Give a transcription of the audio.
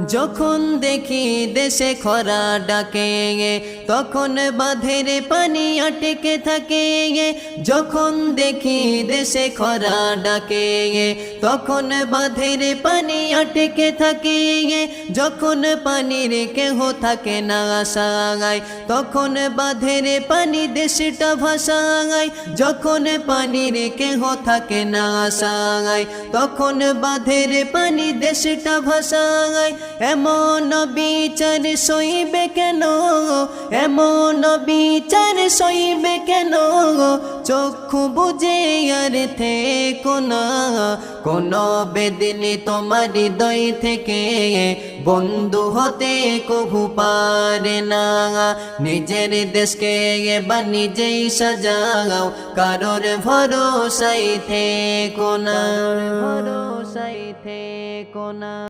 যখন দেখি দেশে খরা ডাকে তখন বাঁধের পানি আটকে থাকে। যখন দেখি দেশে খরা ডাকে তখন বাঁধের পানি আটকে থাকে। যখন পানির কেহ থাকে না আশায় তখন বাঁধের পানি দেশটা ভাসায়। যখন পানির কেহ থাকে না আশায় তখন বাঁধের পানি দেশটা ভাসায়। এমন বিচার সইবে কেন, এমন বিচার সইবে কেন, চক্ষু বুঝে আর থেকো না। কোন বেদিন তোমার হৃদয় থেকে বন্ধু হতে কভু পারে না। নিজের দেশকে এবার নিজেই সাজাও, কারোর ভরসায় থেকো না, ভরসায় থেকো না।